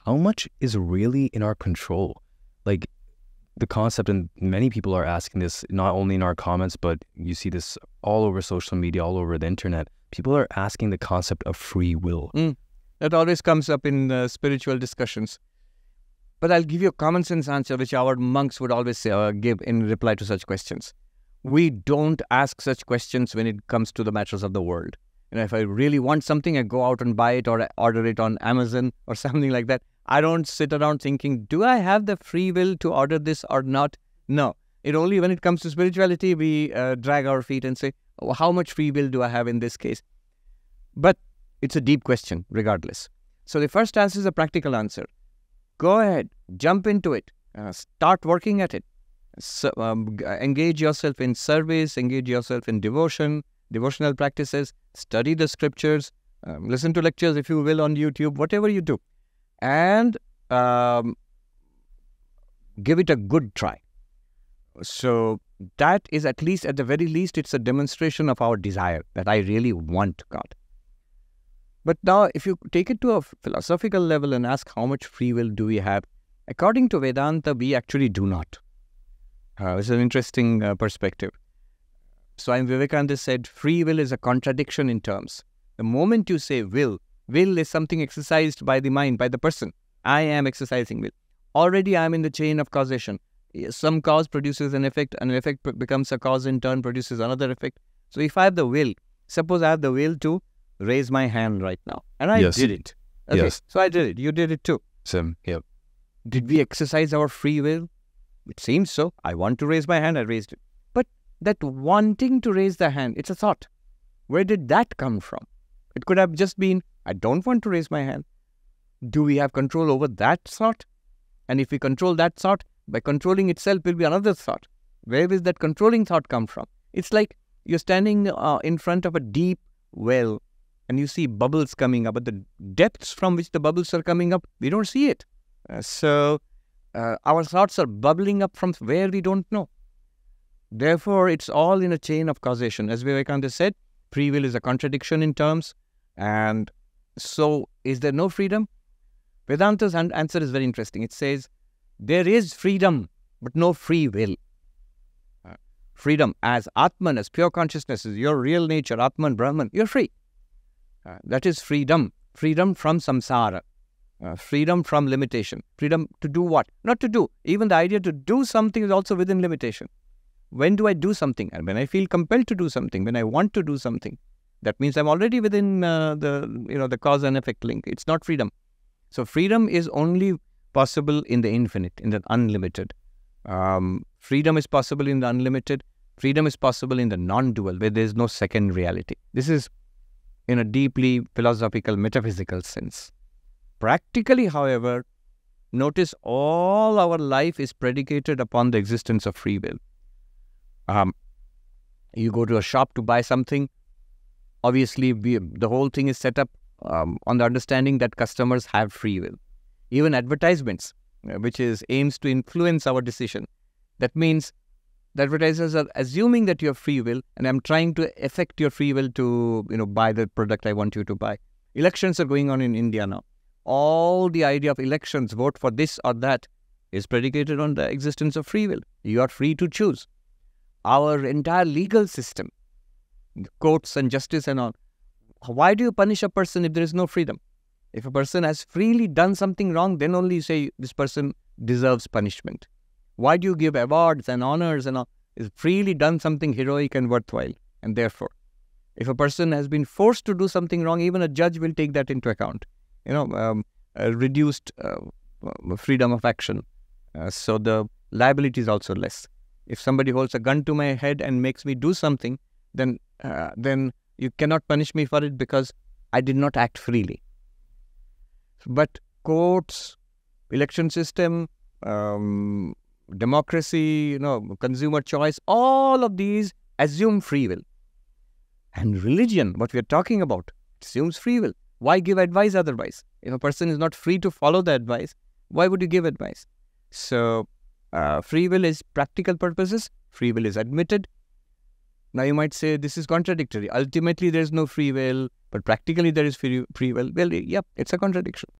how much is really in our control? Like the concept, and many people are asking this, not only in our comments, but you see this all over social media, all over the internet. People are asking the concept of free will. That always comes up in spiritual discussions. But I'll give you a common sense answer, which our monks would always give in reply to such questions. We don't ask such questions when it comes to the matters of the world. If I really want something, I go out and buy it, or I order it on Amazon or something like that. I don't sit around thinking, do I have the free will to order this or not? No. Only when it comes to spirituality, we drag our feet and say, oh, how much free will do I have in this case? But it's a deep question, regardless. So the first answer is a practical answer. Go ahead, jump into it, start working at it. So, engage yourself in service, engage yourself in devotional practices, study the scriptures, listen to lectures, if you will, on YouTube, whatever you do. And give it a good try. So that is, at least, at the very least, it's a demonstration of our desire that I really want God. But now, if you take it to a philosophical level and ask how much free will do we have, according to Vedanta, we actually do not. It's an interesting perspective. Swami Vivekananda said, free will is a contradiction in terms. The moment you say will is something exercised by the mind, by the person. I am exercising will. Already I am in the chain of causation. Some cause produces an effect becomes a cause, in turn produces another effect. So if I have the will, suppose I have the will to raise my hand right now, and I did it. Okay, yes. So I did it. You did it too. Yep. Did we exercise our free will? It seems so. I want to raise my hand, I raised it. But that wanting to raise the hand, it's a thought. Where did that come from? It could have just been, I don't want to raise my hand. Do we have control over that thought? And if we control that thought, by controlling itself will be another thought. Where will that controlling thought come from? It's like you're standing in front of a deep well and you see bubbles coming up, but the depths from which the bubbles are coming up, we don't see it. So our thoughts are bubbling up from where we don't know. Therefore, it's all in a chain of causation. As Vivekananda said, free will is a contradiction in terms. And so, is there no freedom? Vedanta's answer is very interesting. It says, there is freedom, but no free will. Freedom as Atman, as pure consciousness, is your real nature, Atman, Brahman, you're free. That is freedom. Freedom from samsara. Freedom from limitation. Freedom to do what? Not to do. Even the idea to do something is also within limitation. When do I do something? And when I feel compelled to do something, when I want to do something, that means I'm already within the cause and effect link. It's not freedom. So freedom is only possible in the infinite, in the unlimited. Freedom is possible in the unlimited. Freedom is possible in the non-dual, where there is no second reality. This is in a deeply philosophical, metaphysical sense. Practically, however, notice all our life is predicated upon the existence of free will. You go to a shop to buy something. Obviously, the whole thing is set up on the understanding that customers have free will. Even advertisements, which aims to influence our decision. That means the advertisers are assuming that you have free will, and I'm trying to affect your free will to buy the product I want you to buy. Elections are going on in India now. All the idea of elections, vote for this or that, is predicated on the existence of free will. You are free to choose. Our entire legal system, courts and justice and all, why do you punish a person if there is no freedom? If a person has freely done something wrong, then only you say this person deserves punishment. Why do you give awards and honors and all? Is freely done something heroic and worthwhile. And therefore, if a person has been forced to do something wrong, even a judge will take that into account. Reduced freedom of action. So the liability is also less. If somebody holds a gun to my head and makes me do something, then you cannot punish me for it because I did not act freely. But courts, election system, democracy, consumer choice, all of these assume free will. And religion, what we are talking about, assumes free will. Why give advice otherwise? If a person is not free to follow the advice, why would you give advice? So, free will is practical purposes. Free will is admitted. Now you might say this is contradictory. Ultimately, there is no free will, but practically there is free will. Well, yeah, it's a contradiction.